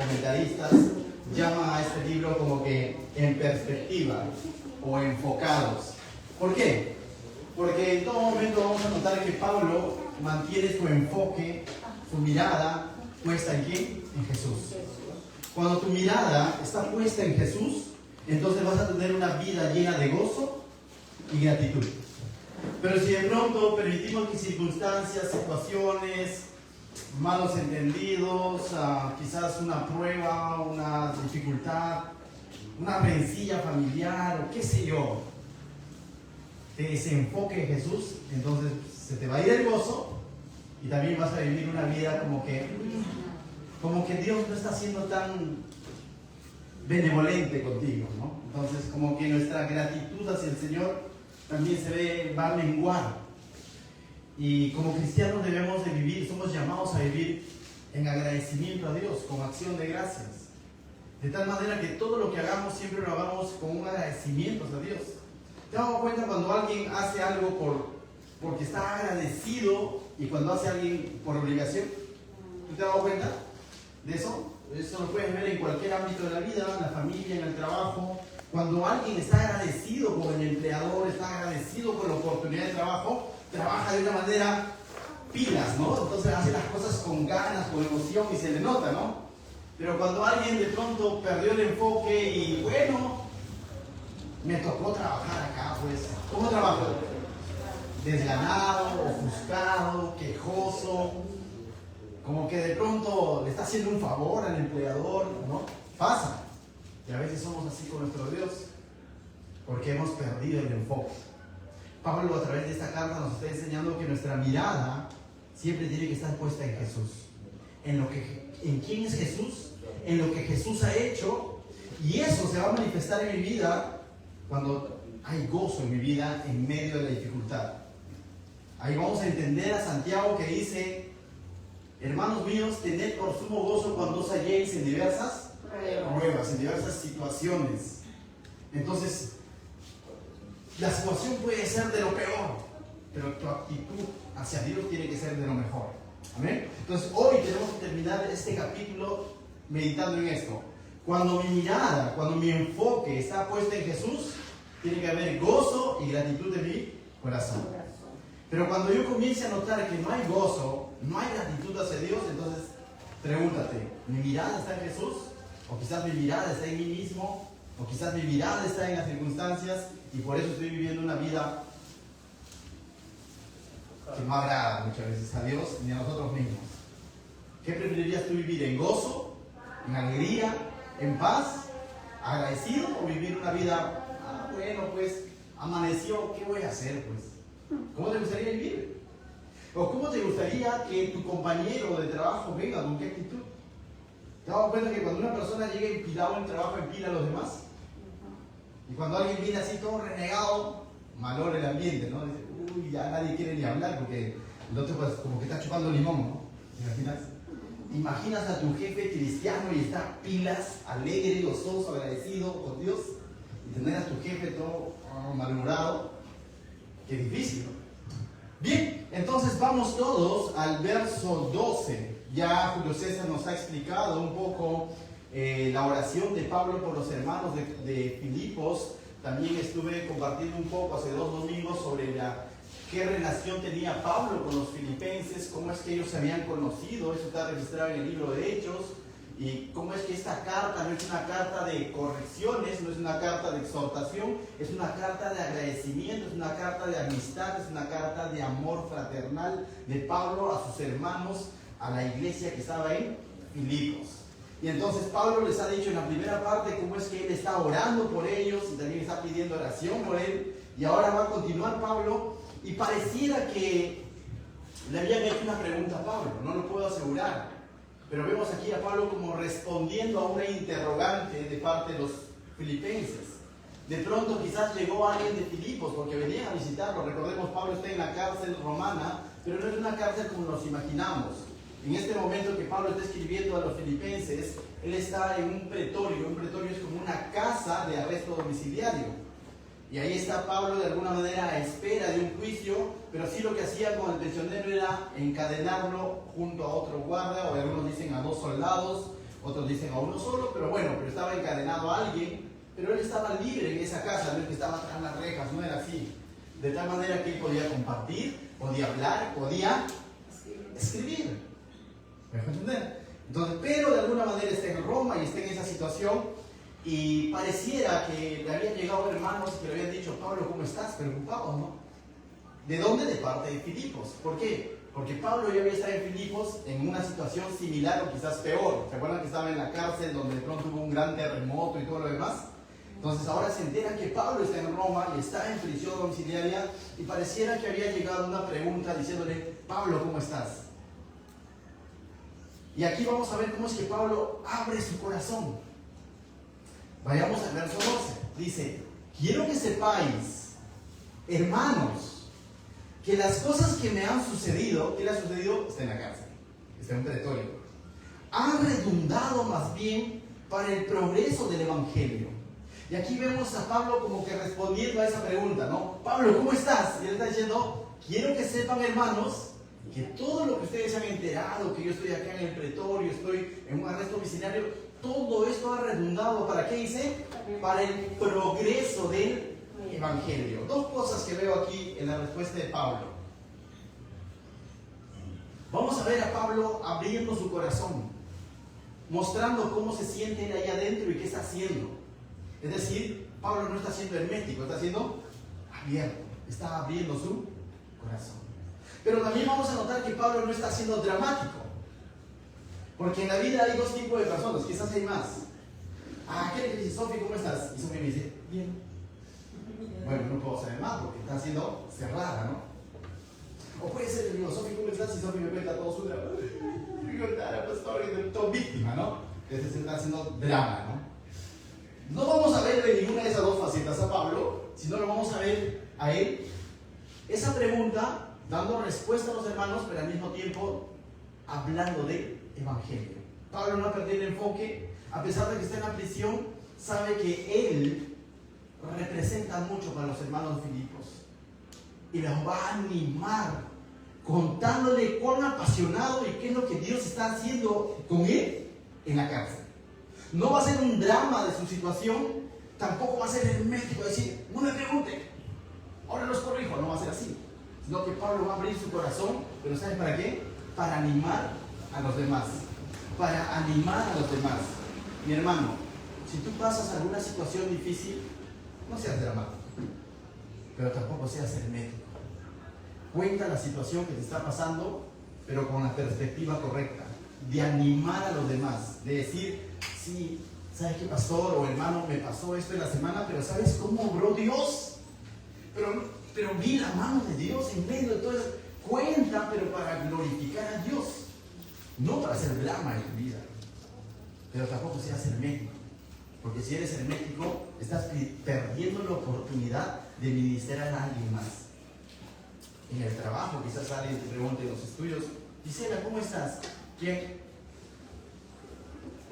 comentaristas llaman a este libro como que en perspectiva o enfocados. ¿Por qué? Porque en todo momento vamos a notar que Pablo mantiene su enfoque, su mirada puesta en ¿quién? En Jesús. Cuando tu mirada está puesta en Jesús, entonces vas a tener una vida llena de gozo y gratitud. Pero si de pronto permitimos que circunstancias, situaciones, malos entendidos, quizás una prueba, una dificultad, una rencilla familiar o qué sé yo, te desenfoque en Jesús, entonces se te va a ir el gozo y también vas a vivir una vida como que Dios no está siendo tan benevolente contigo, ¿no? Entonces como que nuestra gratitud hacia el Señor también va a menguar. Y como cristianos debemos de vivir, somos llamados a vivir en agradecimiento a Dios, con acción de gracias. De tal manera que todo lo que hagamos siempre lo hagamos con un agradecimiento a Dios. ¿Te has dado cuenta cuando alguien hace algo porque está agradecido y cuando hace alguien por obligación? ¿Tú te has dado cuenta de eso? Eso lo puedes ver en cualquier ámbito de la vida, en la familia, en el trabajo. Cuando alguien está agradecido con el empleador, está agradecido con la oportunidad de trabajo, trabaja de una manera pilas, ¿no? Entonces hace las cosas con ganas, con emoción y se le nota, ¿no? Pero cuando alguien de pronto perdió el enfoque y bueno, me tocó trabajar acá, pues, ¿cómo trabajo? Desganado, ofuscado, quejoso, como que de pronto le está haciendo un favor al empleador, ¿no? Pasa. Y a veces somos así con nuestro Dios, porque hemos perdido el enfoque. Pablo a través de esta carta nos está enseñando que nuestra mirada siempre tiene que estar puesta en Jesús. En quién es Jesús, en lo que Jesús ha hecho, y eso se va a manifestar en mi vida cuando hay gozo en mi vida en medio de la dificultad. Ahí vamos a entender a Santiago que dice: hermanos míos, tened por sumo gozo cuando os halléis en diversas pruebas, en diversas situaciones. Entonces, la situación puede ser de lo peor, pero tu actitud hacia Dios tiene que ser de lo mejor. ¿Amén? Entonces, hoy tenemos que terminar este capítulo meditando en esto. Cuando mi mirada, cuando mi enfoque está puesto en Jesús, tiene que haber gozo y gratitud en mi corazón. Pero cuando yo comience a notar que no hay gozo, no hay gratitud hacia Dios, entonces pregúntate, ¿mi mirada está en Jesús? O quizás mi mirada está en mí mismo, o quizás mi mirada está en las circunstancias y por eso estoy viviendo una vida que no agrada muchas veces a Dios ni a nosotros mismos. ¿Qué preferirías tú vivir? ¿En gozo? ¿En alegría? ¿En paz? ¿Agradecido? ¿O vivir una vida, bueno, pues amaneció, ¿qué voy a hacer? Pues, ¿cómo te gustaría vivir? ¿O cómo te gustaría que tu compañero de trabajo venga? ¿Con qué actitud? ¿Te has dado cuenta que cuando una persona llega empilado en el trabajo, empila a los demás? Y cuando alguien viene así todo renegado, malora el ambiente, ¿no? Dice, uy, ya nadie quiere ni hablar porque el otro pues como que está chupando limón, ¿no? ¿Imaginas a tu jefe cristiano y está pilas, alegre, gozoso, agradecido con Dios? Y tener a tu jefe todo malhumorado. Qué difícil, ¿no? Bien, entonces vamos todos al verso 12. Ya Julio César nos ha explicado un poco la oración de Pablo por los hermanos de Filipos. También estuve compartiendo un poco hace 2 domingos sobre qué relación tenía Pablo con los filipenses, cómo es que ellos se habían conocido. Eso está registrado en el libro de Hechos. Y cómo es que esta carta no es una carta de correcciones, no es una carta de exhortación, es una carta de agradecimiento, es una carta de amistad, es una carta de amor fraternal de Pablo a sus hermanos, a la iglesia que estaba en Filipos. Y entonces Pablo les ha dicho en la primera parte cómo es que él está orando por ellos y también está pidiendo oración por él. Y ahora va a continuar Pablo y pareciera que le habían hecho una pregunta a Pablo, no lo puedo asegurar. Pero vemos aquí a Pablo como respondiendo a una interrogante de parte de los filipenses. De pronto quizás llegó alguien de Filipos porque venían a visitarlo. Recordemos, Pablo está en la cárcel romana, pero no es una cárcel como nos imaginamos. En este momento que Pablo está escribiendo a los filipenses, él está en un pretorio. Un pretorio es como una casa de arresto domiciliario. Y ahí está Pablo de alguna manera a espera de un juicio, pero sí lo que hacía con el prisionero era encadenarlo junto a otro guardia, o algunos dicen a 2 soldados, otros dicen a uno solo, pero bueno, pero estaba encadenado a alguien, pero él estaba libre en esa casa, no es que estaba tras las rejas, no era así. De tal manera que él podía compartir, podía hablar, podía escribir. ¿Me dejo entender? Entonces, pero de alguna manera está en Roma y está en esa situación y pareciera que le habían llegado hermanos que le habían dicho, Pablo, ¿cómo estás? Preocupado, ¿no? ¿De dónde? De parte de Filipos. ¿Por qué? Porque Pablo ya había estado en Filipos en una situación similar o quizás peor. ¿Se acuerdan que estaba en la cárcel donde de pronto hubo un gran terremoto y todo lo demás? Entonces ahora se enteran que Pablo está en Roma y está en prisión domiciliaria y pareciera que había llegado una pregunta diciéndole, Pablo, ¿cómo estás? Y aquí vamos a ver cómo es que Pablo abre su corazón. Vayamos al verso 12. Dice, quiero que sepáis, hermanos, que las cosas que me han sucedido, ¿qué le ha sucedido? Está en la cárcel, está en un pretorio. Han redundado más bien para el progreso del Evangelio. Y aquí vemos a Pablo como que respondiendo a esa pregunta, ¿no? Pablo, ¿cómo estás? Y él está diciendo, quiero que sepan, hermanos, que todo lo que ustedes han enterado, que yo estoy acá en el pretorio, estoy en un arresto domiciliario, todo esto ha redundado, ¿para qué dice? Para el progreso del Evangelio. Dos cosas que veo aquí en la respuesta de Pablo. Vamos a ver a Pablo abriendo su corazón, mostrando cómo se siente él ahí adentro y qué está haciendo. Es decir, Pablo no está siendo hermético, está siendo abierto, está abriendo su corazón. Pero también vamos a notar que Pablo no está siendo dramático, porque en la vida hay dos tipos de personas, quizás hay más. ¿Qué le dice, Sofi, ¿cómo estás? Y Sofi me dice, bien. Bueno, no puedo saber más porque está siendo cerrada, ¿no? O puede ser, le digo, Sofi, ¿cómo estás? Y Sofi me cuenta todo su drama. Me contara, pastor, que todo víctima, ¿no? Entonces se está haciendo drama, ¿no? No vamos a ver de ninguna de esas dos facetas a Pablo, sino lo vamos a ver a él. Esa pregunta, dando respuesta a los hermanos, pero al mismo tiempo hablando del Evangelio. Pablo no ha perdido el enfoque, a pesar de que está en la prisión, sabe que él representa mucho para los hermanos Filipos. Y los va a animar, contándole cuán apasionado y qué es lo que Dios está haciendo con él en la cárcel. No va a ser un drama de su situación, tampoco va a ser hermético, decir, no me pregunten, ahora los corrijo, no va a ser así. Sino que Pablo va a abrir su corazón, pero ¿sabes para qué? Para animar a los demás. Para animar a los demás. Mi hermano, si tú pasas alguna situación difícil, no seas dramático, pero tampoco seas hermético. Cuenta la situación que te está pasando, pero con la perspectiva correcta, de animar a los demás, de decir, sí, ¿sabes qué, pastor o hermano? Me pasó esto en la semana, pero ¿sabes cómo obró Dios? Pero vi la mano de Dios en medio de todo eso. Cuenta, pero para glorificar a Dios, no para hacer drama en tu vida. Pero tampoco seas hermético, porque si eres hermético, estás perdiendo la oportunidad de ministrar a alguien más. En el trabajo, quizás alguien te pregunte en los estudios, Gisela, ¿cómo estás? Bien.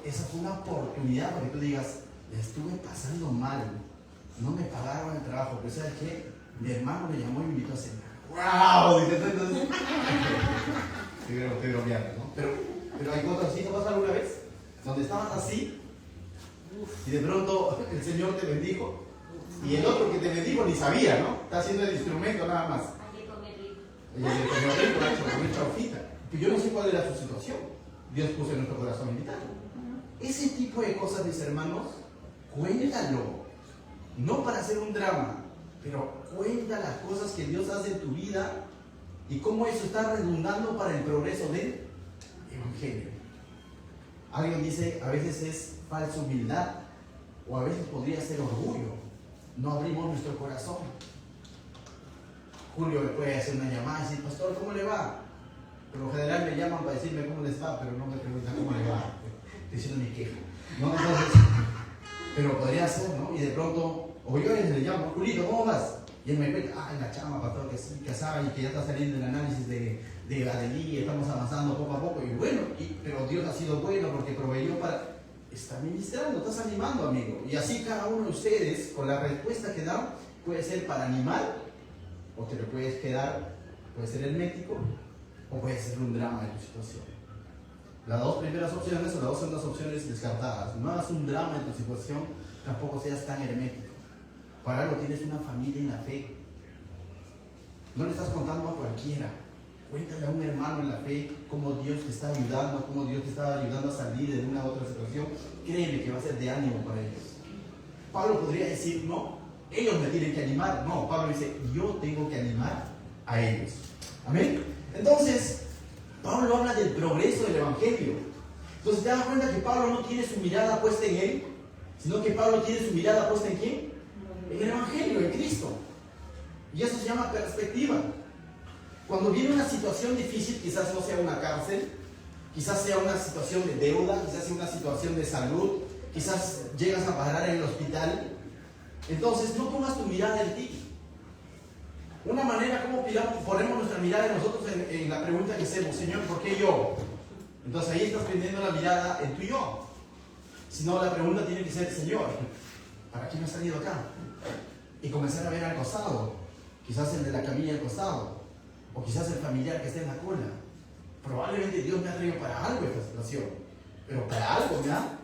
Esa fue una oportunidad para que tú digas, le estuve pasando mal, no me pagaron el trabajo, pero ¿sabes qué? Mi hermano me llamó y me invitó a cenar. ¡Wow! Dice, entonces, estoy bromeando, ¿no? Pero hay cosas así, ¿no pasa alguna vez? Donde estabas así y de pronto el Señor te bendijo y el otro que te bendijo ni sabía, ¿no? Está haciendo el instrumento nada más. Y le comió rico, comió chaufita. Pero yo no sé cuál era su situación. Dios puso en nuestro corazón invitarlo. Ese tipo de cosas, mis hermanos, cuéntalo. No para hacer un drama, pero cuenta las cosas que Dios hace en tu vida y cómo eso está redundando para el progreso del Evangelio. Alguien dice, a veces es falsa humildad o a veces podría ser orgullo. No abrimos nuestro corazón. Julio me puede hacer una llamada y decir, pastor, ¿cómo le va? Por lo general me llaman para decirme cómo les va, pero no me preguntan cómo le va. Estoy diciendo mi queja, ¿no? Entonces, pero podría ser, ¿no? Y de pronto, o yo le llamo, Julito, ¿cómo vas? Y él me cuenta, en la chama, pastor, que sí, que sabe, y que ya está saliendo el análisis de Adelí, estamos avanzando poco a poco, y bueno, pero Dios ha sido bueno porque proveyó para... Está ministrando, estás animando, amigo. Y así cada uno de ustedes, con la respuesta que dan, puede ser para animar, o te lo puedes quedar, puede ser hermético, o puede ser un drama de tu situación. Las dos primeras opciones o las dos segundas opciones descartadas. No hagas un drama en tu situación, tampoco seas tan hermético. Para algo tienes una familia en la fe. No le estás contando a cualquiera. Cuéntale a un hermano en la fe cómo Dios te está ayudando, cómo Dios te está ayudando a salir de una u otra situación. Créeme que va a ser de ánimo para ellos. Pablo podría decir, no, ellos me tienen que animar. No, Pablo dice, yo tengo que animar a ellos. Amén. Entonces, Pablo habla del progreso del Evangelio. Entonces, ¿te das cuenta que Pablo no tiene su mirada puesta en él? Sino que Pablo tiene su mirada puesta en ¿quién? En el Evangelio, en Cristo. Y eso se llama perspectiva. Cuando viene una situación difícil, quizás no sea una cárcel, quizás sea una situación de deuda, quizás sea una situación de salud, quizás llegas a parar en el hospital. Entonces, no pongas tu mirada en ti. Una manera como ponemos nuestra mirada en nosotros en la pregunta que hacemos, Señor, ¿por qué yo? Entonces ahí estás prendiendo la mirada en tu yo. Si no, la pregunta tiene que ser, Señor, ¿para qué me has salido acá? Y comenzar a ver al costado, quizás el de la camilla al costado, o quizás el familiar que está en la cola. Probablemente Dios me ha traído para algo esta situación, pero para algo me ha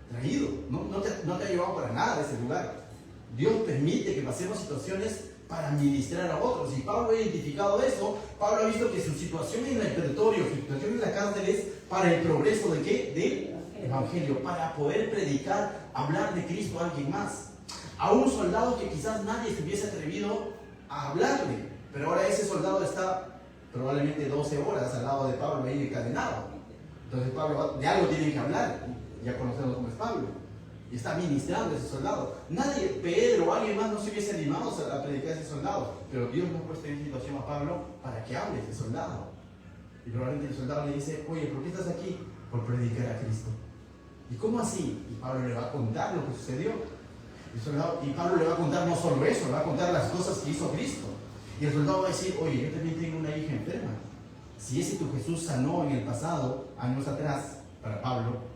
traído, no te ha llevado para nada de ese lugar. Dios permite que pasemos situaciones para ministrar a otros. Y Pablo ha identificado eso. Pablo ha visto que su situación en el territorio, su situación en la cárcel es para el progreso ¿de qué? Del Evangelio, para poder predicar, hablar de Cristo a alguien más. A un soldado que quizás nadie se hubiese atrevido a hablarle, pero ahora ese soldado está probablemente 12 horas al lado de Pablo ahí encadenado. Entonces Pablo de algo tiene que hablar. Ya conocemos cómo es Pablo. Y está ministrando a ese soldado. Nadie, Pedro o alguien más, no se hubiese animado a predicar a ese soldado. Pero Dios nos ha puesto en situación a Pablo para que hable a ese soldado. Y probablemente el soldado le dice, oye, ¿por qué estás aquí? Por predicar a Cristo. ¿Y cómo así? Y Pablo le va a contar lo que sucedió. Y Pablo le va a contar no solo eso, le va a contar las cosas que hizo Cristo. Y el soldado va a decir, oye, yo también tengo una hija enferma. Si ese tu Jesús sanó en el pasado, años atrás, para Pablo,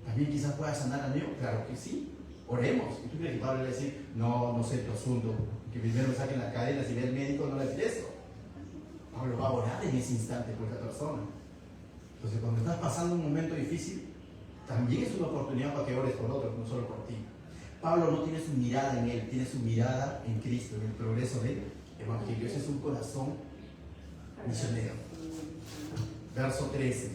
¿también quizás pueda sanar al mío? Claro que sí. Oremos. ¿Y tú crees que Pablo le va a decir, no sé tu asunto, que primero me saquen las cadenas y ve al médico? No le va a decir eso. Pablo va a orar en ese instante por esa persona. Entonces, cuando estás pasando un momento difícil, también es una oportunidad para que ores por otros, no solo por ti. Pablo no tiene su mirada en él, tiene su mirada en Cristo, en el progreso del Evangelio. Ese es un corazón misionero. Verso 13.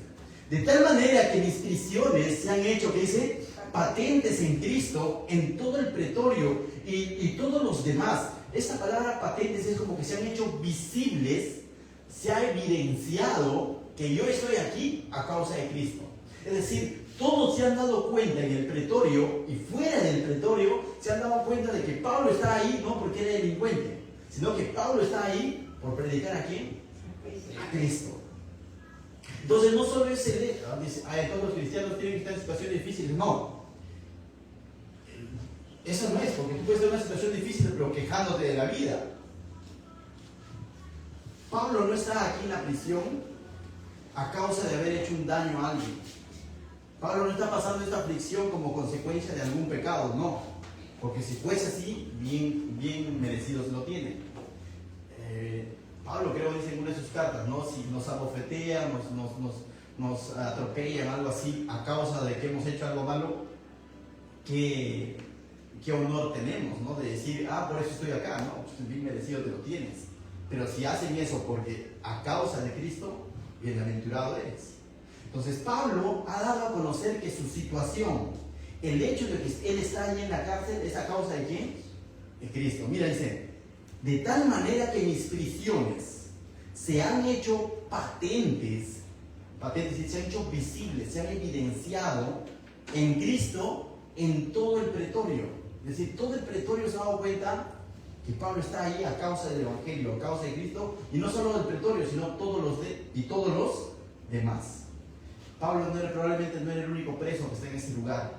De tal manera que mis prisiones se han hecho, que dice, patentes en Cristo, en todo el pretorio y todos los demás. Esta palabra patentes es como que se han hecho visibles, se ha evidenciado que yo estoy aquí a causa de Cristo. Es decir, todos se han dado cuenta en el pretorio y fuera del pretorio, se han dado cuenta de que Pablo está ahí no porque era delincuente, sino que Pablo está ahí por predicar ¿a quién? A Cristo. Entonces no solo es todos los cristianos tienen que estar en situaciones difíciles, no. Eso no es, porque tú puedes estar en una situación difícil pero quejándote de la vida. Pablo no está aquí en la prisión a causa de haber hecho un daño a alguien. Pablo no está pasando esta aflicción como consecuencia de algún pecado, no. Porque si fuese así, bien merecidos lo tiene. Pablo creo dice en una de sus cartas, ¿no? Si nos abofetean, nos atropellan, algo así, a causa de que hemos hecho algo malo, ¿qué honor tenemos, ¿no? De decir, por eso estoy acá, ¿no? Pues bien merecido te lo tienes. Pero si hacen eso porque a causa de Cristo, bienaventurado eres. Entonces Pablo ha dado a conocer que su situación, el hecho de que él está allí en la cárcel, es a causa de ¿quién? De Cristo. Mira, dice, de tal manera que mis prisiones se han hecho patentes, y se han hecho visibles, se han evidenciado en Cristo en todo el pretorio. Es decir, todo el pretorio se ha dado cuenta que Pablo está ahí a causa del Evangelio, a causa de Cristo, y no solo del pretorio, sino todos los demás. Pablo probablemente no era el único preso que está en ese lugar.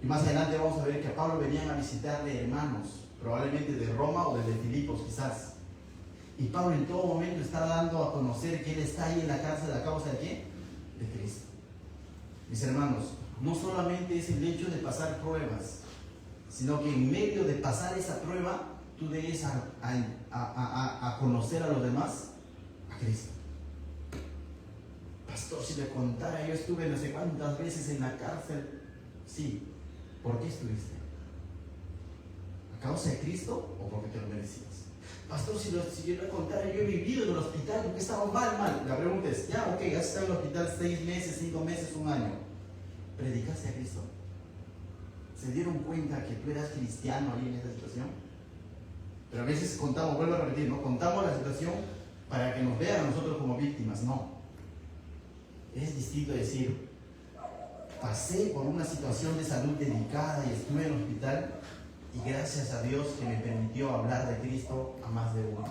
Y más adelante vamos a ver que a Pablo venían a visitarle hermanos, probablemente de Roma o de Filipos quizás. Y Pablo en todo momento está dando a conocer que él está ahí en la cárcel a causa de ¿quién? De Cristo. Mis hermanos, no solamente es el hecho de pasar pruebas, sino que en medio de pasar esa prueba, tú debes a conocer a los demás, a Cristo. pastor, si le contara, yo estuve no sé cuántas veces en la cárcel. Sí, ¿por qué estuviste? ¿A causa de Cristo o porque te lo merecías? Pastor, si yo le contara, yo he vivido en el hospital porque estaba mal. La pregunta es, ya, ok, has estado en el hospital 6 meses, 5 meses, 1 año. ¿Predicaste a Cristo? ¿Se dieron cuenta que tú eras cristiano ahí en esa situación? Pero a veces contamos, vuelvo a repetir, ¿no? Contamos la situación para que nos vean a nosotros como víctimas. No. Es distinto decir, pasé por una situación de salud delicada y estuve en el hospital y gracias a Dios que me permitió hablar de Cristo a más de uno.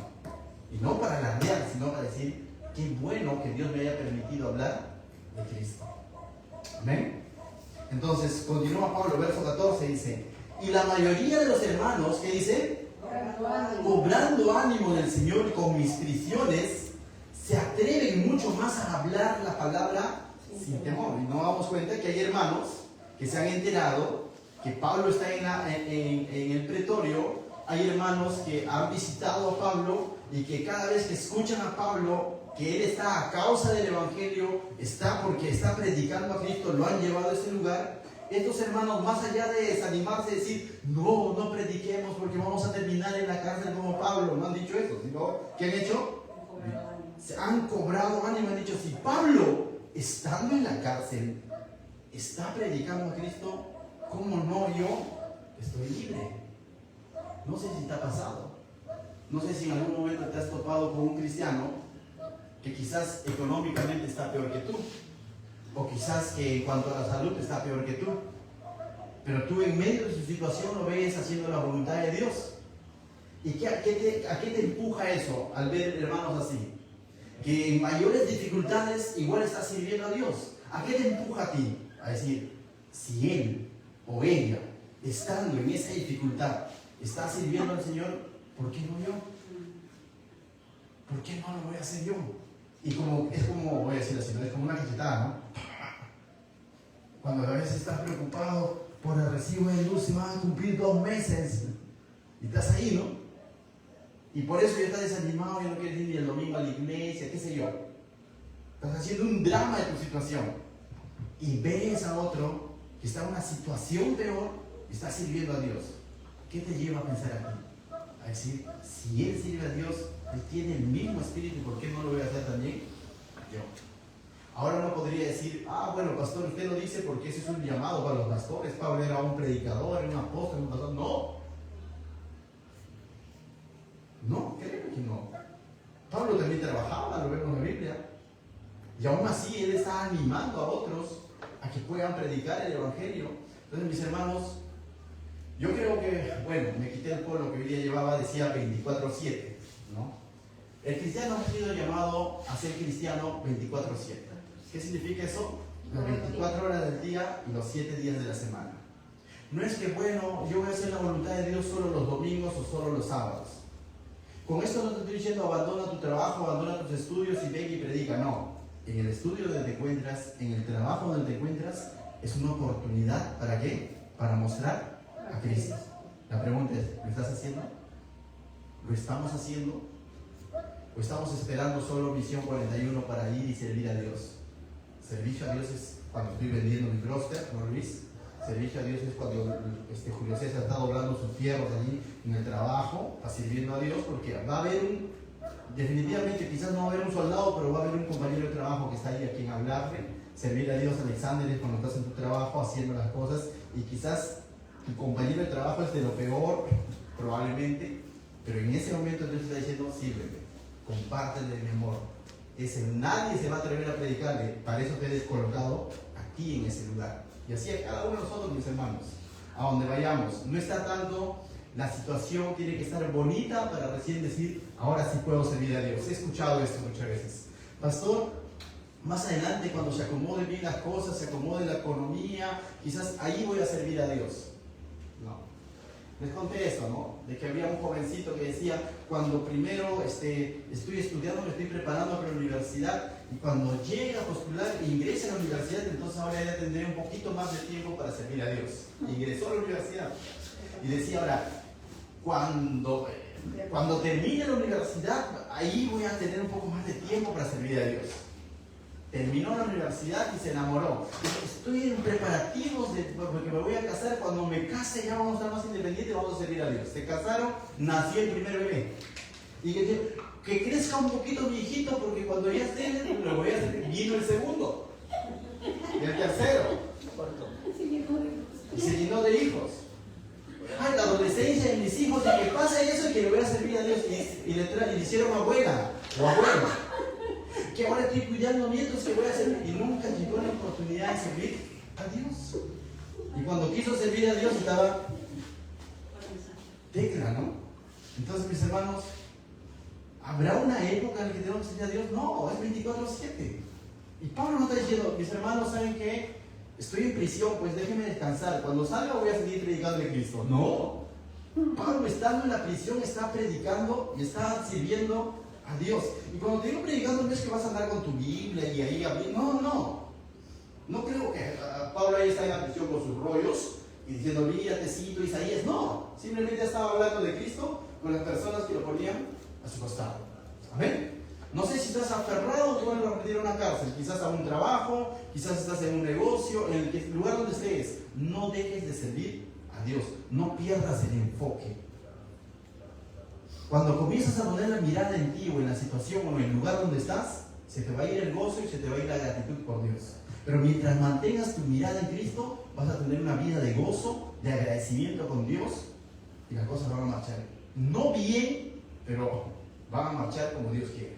Y no para alardear, sino para decir, qué bueno que Dios me haya permitido hablar de Cristo. ¿Amén? Entonces, continúa Pablo, verso 14, dice, y la mayoría de los hermanos, ¿qué dice? Cobrando ánimo del Señor con mis prisiones, se atreven mucho más a hablar la palabra sin temor. Y nos damos cuenta que hay hermanos que se han enterado que Pablo está en el pretorio. Hay hermanos que han visitado a Pablo y que cada vez que escuchan a Pablo que él está a causa del Evangelio, está porque está predicando a Cristo, lo han llevado a ese lugar. Estos hermanos, más allá de desanimarse y decir, no prediquemos porque vamos a terminar en la cárcel como Pablo, no han dicho eso, sino, ¿qué han hecho? Se han cobrado ánimo, han dicho, si Pablo, estando en la cárcel, está predicando a Cristo, ¿cómo no yo estoy libre? No sé si te ha pasado. No sé si en algún momento te has topado con un cristiano que quizás económicamente está peor que tú, o quizás que en cuanto a la salud está peor que tú, pero tú en medio de su situación lo ves haciendo la voluntad de Dios. ¿Y a qué te empuja eso al ver hermanos así? Que en mayores dificultades igual está sirviendo a Dios. ¿A qué te empuja a ti? A decir, si él o ella, estando en esa dificultad, está sirviendo al Señor, ¿por qué no yo? ¿Por qué no lo voy a hacer yo? Y es como, voy a decir así, es como una cachetada, ¿no? Cuando a veces estás preocupado por el recibo de luz, se van a cumplir 2 meses y estás ahí, ¿no? Y por eso ya estás desanimado, ya no quieres ir ni el domingo a la iglesia, qué sé yo. Estás haciendo un drama de tu situación y ves a otro que está en una situación peor y está sirviendo a Dios. ¿Qué te lleva a pensar aquí? A decir, si él sirve a Dios, él tiene el mismo espíritu, ¿por qué no lo voy a hacer también yo? Ahora no podría decir, bueno, pastor, usted lo dice porque ese es un llamado para los pastores. Pablo era un predicador, un apóstol, un pastor. No, créeme que no. Pablo también trabajaba, lo vemos en la Biblia. Y aún así él está animando a otros a que puedan predicar el Evangelio. Entonces, mis hermanos, yo creo que, me quité el pueblo que hoy día llevaba, decía 24/7, ¿no? El cristiano ha sido llamado a ser cristiano 24/7. ¿Qué significa eso? Las 24 horas del día y los 7 días de la semana. No es que, yo voy a hacer la voluntad de Dios solo los domingos o solo los sábados. Con esto no te estoy diciendo abandona tu trabajo, abandona tus estudios y ven y predica. No. En el estudio donde te encuentras, en el trabajo donde te encuentras, es una oportunidad. ¿Para qué? Para mostrar a Cristo. La pregunta es, ¿lo estás haciendo? ¿Lo estamos haciendo? ¿O estamos esperando solo Misión 41 para ir y servir a Dios? Servicio a Dios es cuando estoy vendiendo mi broster, ¿no, Luis? Servicio a Dios es cuando Julio César está doblando sus fierros allí en el trabajo, está sirviendo a Dios, porque va a haber definitivamente quizás no va a haber un soldado, pero va a haber un compañero de trabajo que está ahí a quien hablarle. Servir a Dios, Alexander, es cuando estás en tu trabajo haciendo las cosas y quizás tu compañero de trabajo es de lo peor, probablemente, pero en ese momento Dios está diciendo, sírveme, compártele mi amor. Nadie se va a atrever a predicarle, para eso te he colocado aquí en ese lugar. Y así a cada uno de nosotros, mis hermanos, a donde vayamos. No está tanto, la situación tiene que estar bonita para recién decir, ahora sí puedo servir a Dios. He escuchado esto muchas veces. Pastor, más adelante cuando se acomoden bien las cosas, se acomode la economía, quizás ahí voy a servir a Dios. No. Les conté esto, ¿no? De que había un jovencito que decía, cuando primero estoy estudiando, me estoy preparando para la universidad, y cuando llegue a postular e ingrese a la universidad, entonces ahora ya tendré un poquito más de tiempo para servir a Dios. Ingresó a la universidad. Y decía, ahora, cuando termine la universidad, ahí voy a tener un poco más de tiempo para servir a Dios. Terminó la universidad y se enamoró. Estoy en preparativos porque me voy a casar. Cuando me case ya vamos a estar más independientes y vamos a servir a Dios. Se casaron, nació el primer bebé. Y que crezca un poquito mi hijito porque cuando ya esté, lo voy a hacer. Vino el segundo. Y el tercero. Y se llenó de hijos. Ay, la adolescencia de mis hijos, y que pasa eso y que le voy a servir a Dios. Y le hicieron abuela o abuelo. Que ahora estoy cuidando nietos que voy a servir. Y nunca llegó la oportunidad de servir a Dios. Y cuando quiso servir a Dios estaba tecla, ¿no? Entonces, mis hermanos, ¿habrá una época en la que tenemos que servir a Dios? No, es 24/7. Y Pablo no está diciendo, mis hermanos, ¿saben qué? Estoy en prisión, pues déjenme descansar. Cuando salga voy a seguir predicando de Cristo. No. Pablo, estando en la prisión, está predicando y está sirviendo a Dios. Y cuando te digo predicando, no es que vas a andar con tu Biblia y ahí abriendo. No. No creo que Pablo ahí está en la prisión con sus rollos y diciendo, mira, te cito Isaías. No. Simplemente estaba hablando de Cristo con las personas que lo ponían a su costado. Amén. No sé si estás aferrado o te van a meter a una cárcel, quizás a un trabajo, quizás estás en un negocio, en el lugar donde estés. No dejes de servir a Dios, no pierdas el enfoque. Cuando comienzas a poner la mirada en ti o en la situación o en el lugar donde estás, se te va a ir el gozo y se te va a ir la gratitud por Dios. Pero mientras mantengas tu mirada en Cristo, vas a tener una vida de gozo, de agradecimiento con Dios y las cosas van a marchar. No bien, pero van a marchar como Dios quiere.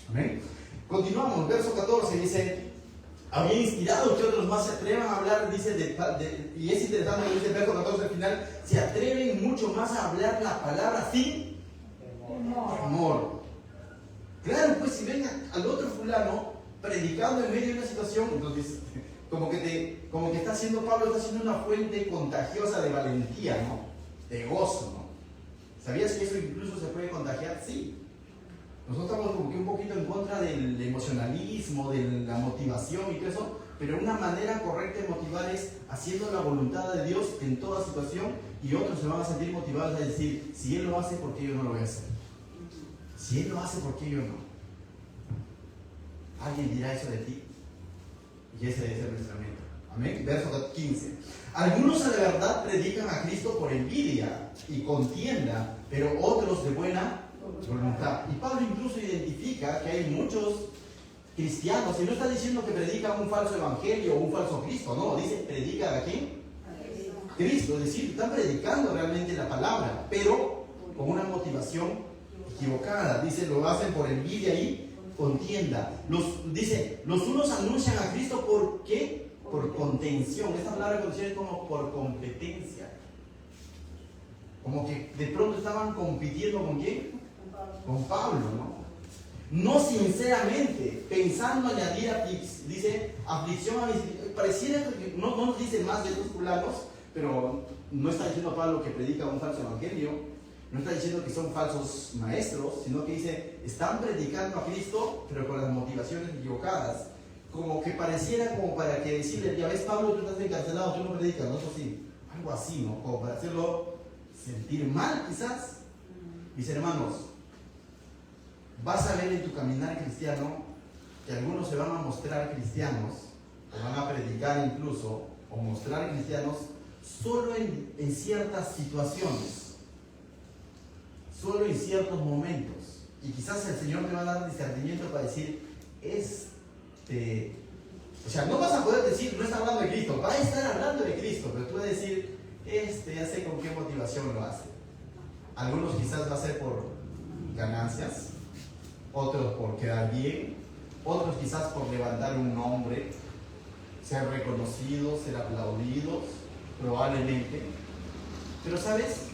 Amén. Continuamos, verso 14 dice, había inspirado que otros más se atrevan a hablar, dice, y es interesante que dice el verso 14 al final, se atreven mucho más a hablar la palabra sin temor. Claro, pues si ven al otro fulano predicando en medio de una situación, entonces como que está haciendo Pablo, está haciendo una fuente contagiosa de valentía, ¿no? De gozo, ¿no? ¿Sabías que eso incluso se puede contagiar? Sí. Nosotros estamos como que un poquito en contra del emocionalismo, de la motivación y todo eso, pero una manera correcta de motivar es haciendo la voluntad de Dios en toda situación y otros se van a sentir motivados a decir, si Él lo hace, ¿por qué yo no lo voy a hacer? Si Él lo hace, ¿por qué yo no? ¿Alguien dirá eso de ti? Y ese debe ser nuestra meta. Amén. Verso 15. Algunos a la verdad predican a Cristo por envidia y contienda, pero otros de buena voluntad. Y Pablo incluso identifica que hay muchos cristianos, y no está diciendo que predican un falso evangelio o un falso Cristo, no, dice predica a quién? Cristo, es decir, están predicando realmente la palabra, pero con una motivación equivocada. Dice, lo hacen por envidia y contienda. Dice, los unos anuncian a Cristo ¿por qué? Por contención. Esta palabra contención es como por competencia. Como que de pronto estaban compitiendo ¿con quién? Con Pablo, ¿no? No sinceramente, pensando añadir dice, aflicción a mis... Pareciera que no nos dice más de estos fulanos, pero no está diciendo Pablo que predica un falso evangelio, no está diciendo que son falsos maestros, sino que dice, están predicando a Cristo, pero con las motivaciones equivocadas. Como que pareciera como para que decirle, ya ves Pablo, tú estás encarcelado, tú no predicas, ¿no? Eso sí, algo así, ¿no? Como para hacerlo sentir mal, quizás. Mis hermanos, vas a ver en tu caminar cristiano que algunos se van a mostrar cristianos, o van a predicar incluso, o mostrar cristianos, solo en ciertas situaciones, solo en ciertos momentos. Y quizás el Señor te va a dar discernimiento para decir, o sea, no vas a poder decir, no está hablando de Cristo, va a estar hablando de Cristo, pero tú vas a decir, ya sé con qué motivación lo hace. Algunos quizás va a ser por ganancias, otros por quedar bien, otros quizás por levantar un nombre, ser reconocidos, ser aplaudidos, probablemente. Pero ¿sabes?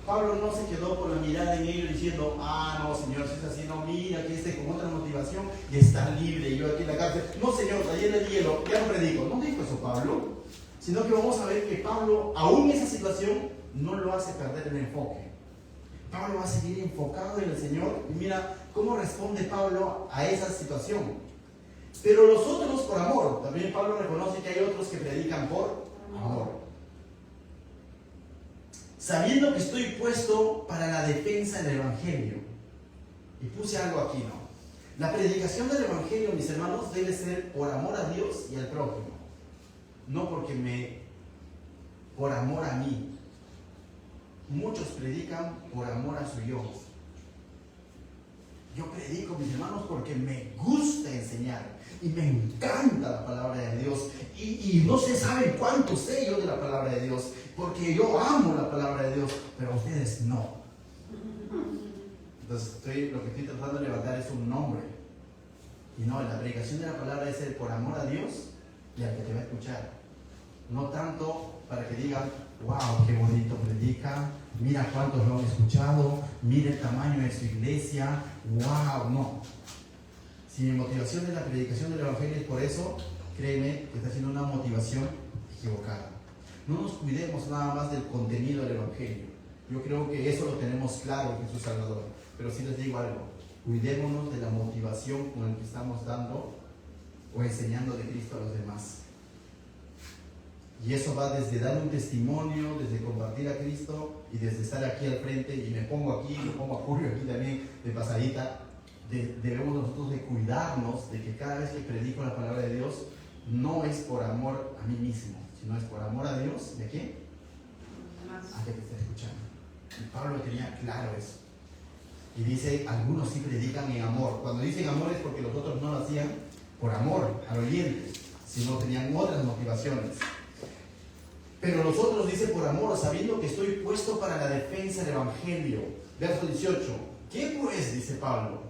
Pablo no se quedó con la mirada en ellos diciendo, no Señor, si es así, no, mira que con otra motivación y está libre, y yo aquí en la cárcel, no Señor, ayer el hielo, ya no predico. No dijo eso Pablo, sino que vamos a ver que Pablo, aún en esa situación, no lo hace perder el enfoque. Pablo va a seguir enfocado en el Señor. Y mira cómo responde Pablo a esa situación. Pero los otros por amor. También Pablo reconoce que hay otros que predican por amor. Sabiendo que estoy puesto para la defensa del Evangelio. Y puse algo aquí, ¿no? La predicación del Evangelio, mis hermanos, debe ser por amor a Dios y al prójimo. No por amor a mí. Muchos predican por amor a su yo. Yo predico, mis hermanos, porque me gusta enseñar y me encanta la palabra de Dios y no se sabe cuánto sé yo de la palabra de Dios, porque yo amo la palabra de Dios, pero ustedes no. Entonces lo que estoy tratando de levantar es un nombre. Y no, la predicación de la palabra es ser por amor a Dios y al que te va a escuchar. No tanto para que digan, wow, qué bonito predica, mira cuántos lo han escuchado, mira el tamaño de su iglesia, wow, no. Si mi motivación es la predicación del Evangelio es por eso, créeme que está siendo una motivación equivocada. No nos cuidemos nada más del contenido del Evangelio. Yo creo que eso lo tenemos claro en Jesús Salvador. Pero sí les digo algo, cuidémonos de la motivación con la que estamos dando o enseñando de Cristo a los demás. Y eso va desde dar un testimonio, desde compartir a Cristo y desde estar aquí al frente, y me pongo aquí, me pongo a Julio aquí también de pasadita. Debemos nosotros de cuidarnos de que cada vez que predico la palabra de Dios no es por amor a mí mismo, sino es por amor a Dios. ¿De quién? A que te está escuchando. Y Pablo tenía claro eso. Y dice, algunos sí predican en amor. Cuando dicen amor es porque los otros no lo hacían por amor al oyente, sino tenían otras motivaciones. Pero los otros dicen por amor, sabiendo que estoy puesto para la defensa del Evangelio. Verso 18. ¿Qué pues? Dice Pablo.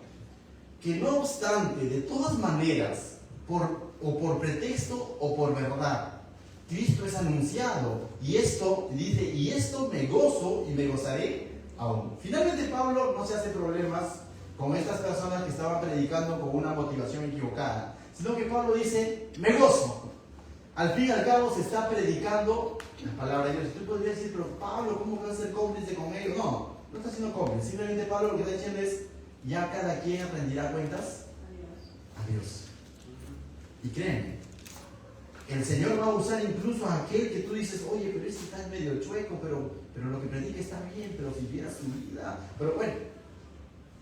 Que no obstante, de todas maneras, por pretexto o por verdad, Cristo es anunciado. Y esto, dice, y esto me gozo y me gozaré aún. Finalmente Pablo no se hace problemas con estas personas que estaban predicando con una motivación equivocada, sino que Pablo dice, me gozo. Al fin y al cabo se está predicando la palabra de Dios. Tú podrías decir, pero Pablo, ¿cómo vas a ser cómplice con ellos? No, no está siendo cómplice. Simplemente Pablo lo que está diciendo es, ya cada quien rendirá cuentas a Dios. Y créeme, el Señor va a usar incluso a aquel que tú dices, oye, pero este está medio chueco, pero lo que predica está bien, pero si viera su vida. Pero bueno,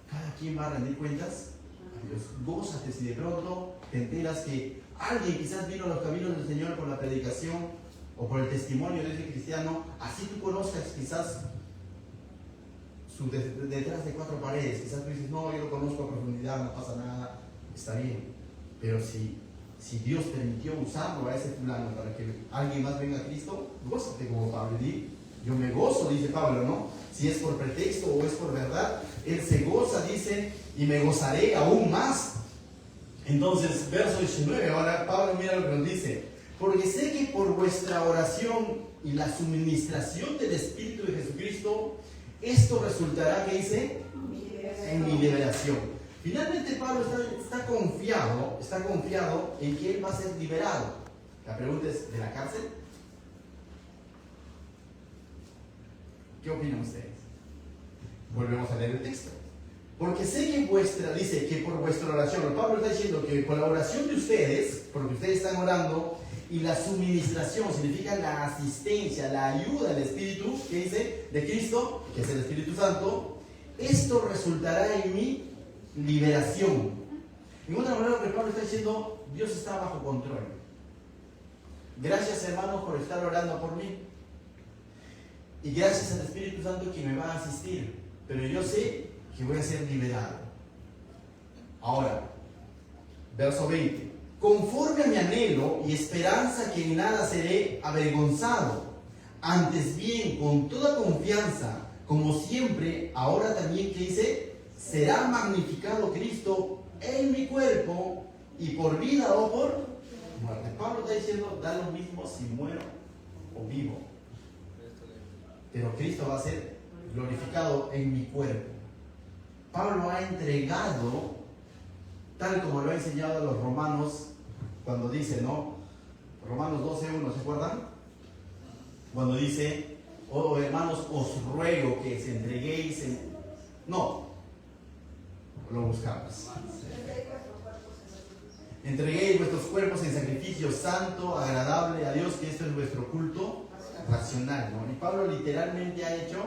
cada quien va a rendir cuentas a Dios. Gózate si de pronto te enteras que alguien quizás vino a los caminos del Señor por la predicación o por el testimonio de ese cristiano, así tú conozcas quizás detrás de cuatro paredes. Quizás tú dices, no, yo lo conozco a profundidad, no pasa nada, está bien. Pero si Dios permitió usarlo a ese fulano para que alguien más venga a Cristo, gózate como Pablo. Yo me gozo, dice Pablo, ¿no? Si es por pretexto o es por verdad, él se goza, dice, y me gozaré aún más. Entonces, verso 19, ahora Pablo mira lo que nos dice. Porque sé que por vuestra oración y la suministración del Espíritu de Jesucristo, esto resultará, ¿qué dice? En mi liberación. Finalmente Pablo está confiado en que él va a ser liberado. La pregunta es, ¿de la cárcel? ¿Qué opinan ustedes? Volvemos a leer el texto. Porque sé que dice que por vuestra oración, Pablo está diciendo que por la oración de ustedes, porque ustedes están orando, y la suministración significa la asistencia, la ayuda del Espíritu, que dice, de Cristo, que es el Espíritu Santo, esto resultará en mi liberación. En otra manera, lo que Pablo está diciendo, Dios está bajo control. Gracias, hermanos, por estar orando por mí. Y gracias al Espíritu Santo que me va a asistir. Pero yo sé que voy a ser liberado. Ahora, verso 20. Conforme a mi anhelo y esperanza que en nada seré avergonzado, antes bien, con toda confianza, como siempre, ahora también, que dice, será magnificado Cristo en mi cuerpo, y por vida o por muerte. Pablo está diciendo, da lo mismo si muero o vivo, pero Cristo va a ser glorificado en mi cuerpo. Pablo ha entregado, tal como lo ha enseñado a los romanos, cuando dice, ¿no? Romanos 12:1, ¿se acuerdan? Cuando dice, oh hermanos, os ruego que se entreguéis No, lo buscamos. Entreguéis vuestros cuerpos en sacrificio santo, agradable a Dios, que esto es vuestro culto racional, ¿no? Y Pablo literalmente ha hecho,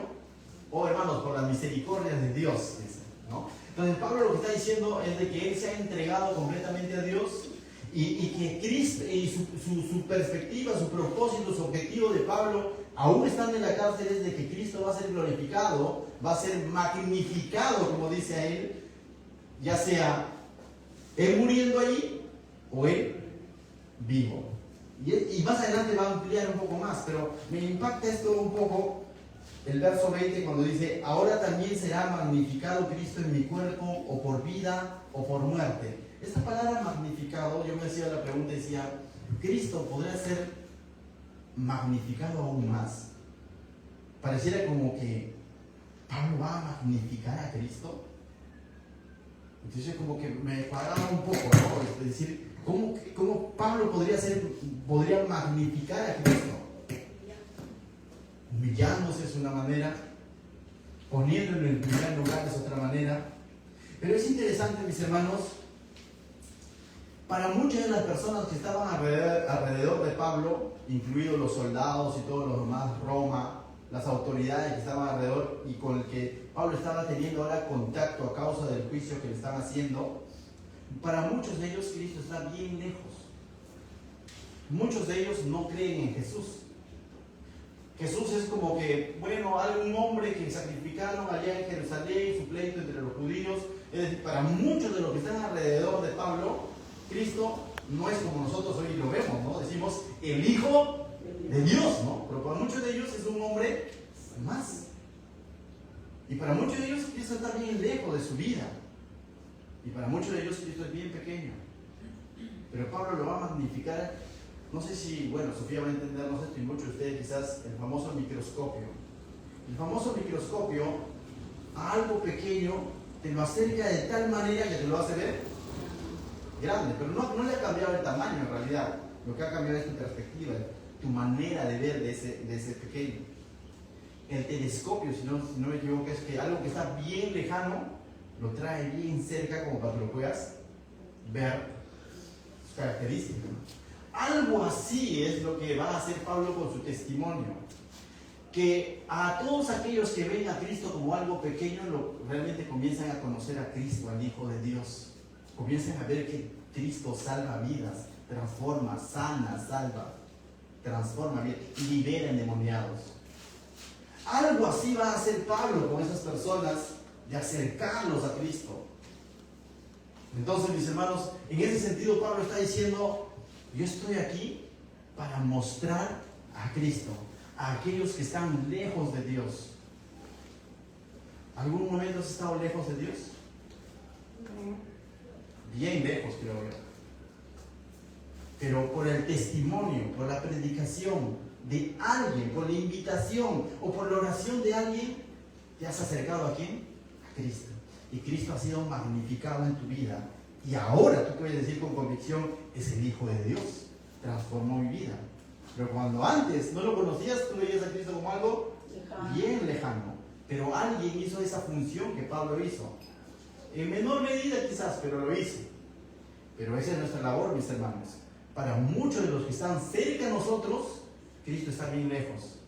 oh hermanos, por las misericordias de Dios, dice, ¿no? Entonces Pablo lo que está diciendo es de que él se ha entregado completamente a Dios y que Cristo, y su perspectiva, su propósito, su objetivo de Pablo, aún estando en la cárcel, es de que Cristo va a ser glorificado, va a ser magnificado, como dice a él, ya sea él muriendo allí o él vivo. Y más adelante va a ampliar un poco más, pero me impacta esto un poco, el verso 20, cuando dice: ahora también será magnificado Cristo en mi cuerpo, o por vida o por muerte. Esta palabra magnificado, yo me hacía la pregunta y decía, ¿Cristo podría ser magnificado aún más? Pareciera como que Pablo va a magnificar a Cristo. Entonces como que me cuadraba un poco, ¿no? Es decir, ¿cómo Pablo podría magnificar a Cristo? Humillándose es una manera, poniéndolo en primer lugar es otra manera. Pero es interesante, mis hermanos, para muchas de las personas que estaban alrededor de Pablo, incluidos los soldados y todos los demás, Roma, las autoridades que estaban alrededor y con el que Pablo estaba teniendo ahora contacto a causa del juicio que le están haciendo, para muchos de ellos Cristo está bien lejos. Muchos de ellos no creen en Jesús. Jesús es como que, bueno, algún hombre que sacrificaron allá en Jerusalén, su pleito entre los judíos. Es decir, para muchos de los que están alrededor de Pablo, Cristo no es como nosotros hoy lo vemos, ¿no? Decimos el Hijo de Dios, ¿no? Pero para muchos de ellos es un hombre más. Y para muchos de ellos Cristo está bien lejos de su vida. Y para muchos de ellos Cristo es bien pequeño. Pero Pablo lo va a magnificar. No sé si, bueno, Sofía va a entendernos esto y muchos de ustedes quizás, el famoso microscopio. El famoso microscopio a algo pequeño te lo acerca de tal manera que te lo hace ver grande, pero no le ha cambiado el tamaño en realidad. Lo que ha cambiado es tu perspectiva, tu manera de ver de ese pequeño. El telescopio, si no me equivoco, es que algo que está bien lejano lo trae bien cerca como para que lo puedas ver sus características, ¿no? Algo así es lo que va a hacer Pablo con su testimonio. Que a todos aquellos que ven a Cristo como algo pequeño, realmente comienzan a conocer a Cristo, al Hijo de Dios. Comienzan a ver que Cristo salva vidas, transforma, sana, salva, transforma vidas, libera endemoniados. Algo así va a hacer Pablo con esas personas, de acercarlos a Cristo. Entonces, mis hermanos, en ese sentido Pablo está diciendo: yo estoy aquí para mostrar a Cristo a aquellos que están lejos de Dios. ¿Algún momento has estado lejos de Dios? Bien lejos, creo yo. Pero por el testimonio, por la predicación de alguien, por la invitación o por la oración de alguien, te has acercado ¿a quién? A Cristo. Y Cristo ha sido magnificado en tu vida. Y ahora tú puedes decir con convicción: es el Hijo de Dios, transformó mi vida. Pero cuando antes no lo conocías, tú veías a Cristo como algo bien lejano. Pero alguien hizo esa función que Pablo hizo. En menor medida quizás, pero lo hizo. Pero esa es nuestra labor, mis hermanos. Para muchos de los que están cerca de nosotros, Cristo está bien lejos.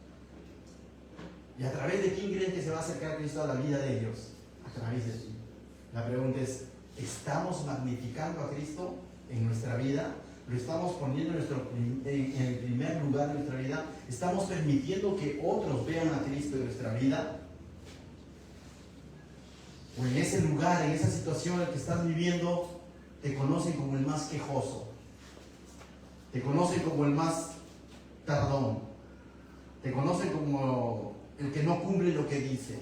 ¿Y a través de quién creen que se va a acercar Cristo a la vida de ellos? A través de ti. La pregunta es: ¿estamos magnificando a Cristo en nuestra vida? ¿Lo estamos poniendo en el primer lugar de nuestra vida? ¿Estamos permitiendo que otros vean a Cristo en nuestra vida? ¿O en ese lugar, en esa situación en la que estás viviendo, te conocen como el más quejoso? ¿Te conocen como el más tardón? ¿Te conocen como el que no cumple lo que dice?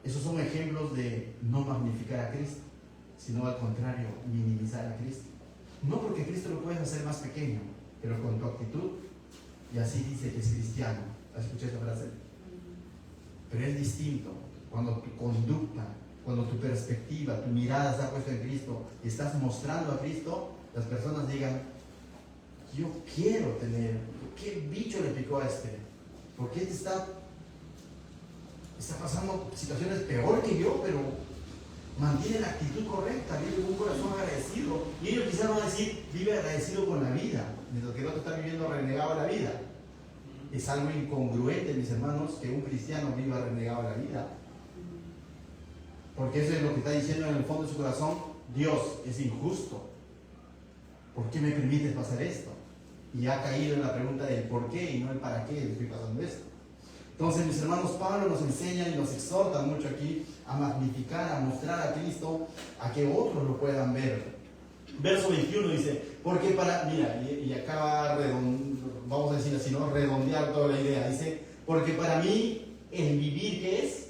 Esos son ejemplos de no magnificar a Cristo, sino al contrario, minimizar a Cristo. No porque Cristo lo puedes hacer más pequeño, pero con tu actitud, y así dice que es cristiano. ¿Escuché esa frase? Pero es distinto cuando tu conducta, cuando tu perspectiva, tu mirada está puesta en Cristo y estás mostrando a Cristo, las personas digan: yo quiero tener, ¿qué bicho le picó a este? ¿Por qué está pasando situaciones peor que yo, pero mantiene la actitud correcta, vive con un corazón agradecido? Y ellos quizás van a decir: vive agradecido con la vida, mientras que el otro está viviendo renegado a la vida. Es algo incongruente, mis hermanos, que un cristiano viva renegado a la vida. Porque eso es lo que está diciendo en el fondo de su corazón. Dios es injusto. ¿Por qué me permites pasar esto? Y ha caído en la pregunta del por qué y no el para qué estoy pasando esto. Entonces, mis hermanos, Pablo nos enseña y nos exhorta mucho aquí a magnificar, a mostrar a Cristo, a que otros lo puedan ver. Verso 21 dice, porque para, mira, y acá vamos a decir así, ¿no? Redondear toda la idea. Dice, porque para mí el vivir, ¿qué es?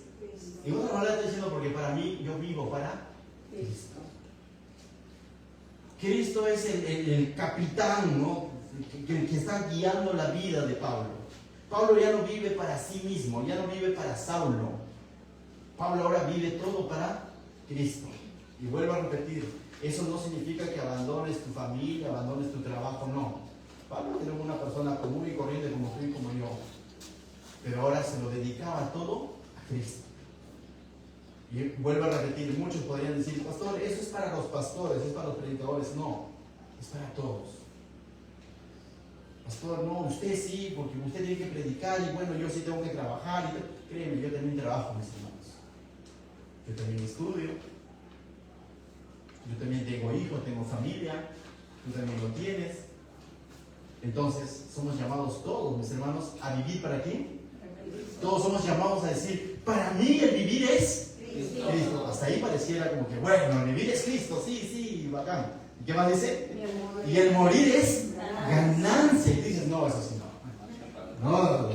Y otra manera está diciendo, porque para mí yo vivo para Cristo. Cristo es el capitán, ¿no? que está guiando la vida de Pablo. Pablo ya no vive para sí mismo, ya no vive para Saulo. Pablo ahora vive todo para Cristo. Y vuelvo a repetir, eso no significa que abandones tu familia, abandones tu trabajo, no. Pablo era una persona común y corriente como tú y como yo. Pero ahora se lo dedicaba todo a Cristo. Y vuelvo a repetir, muchos podrían decir, pastor, eso es para los pastores, es para los predicadores. No, es para todos. Pastor, no, usted sí, porque usted tiene que predicar y bueno, yo sí tengo que trabajar. Créeme, yo también trabajo, mis hermanos. Yo también estudio. Yo también tengo hijos, tengo familia. Tú también lo tienes. Entonces, somos llamados todos, mis hermanos, a vivir ¿para quién? Todos somos llamados a decir, para mí el vivir es Cristo. Hasta ahí pareciera como que, bueno, el vivir es Cristo, sí, bacán. ¿Y qué más dice? Y el morir es ganancia. Y tú dices, no, eso sí no. No,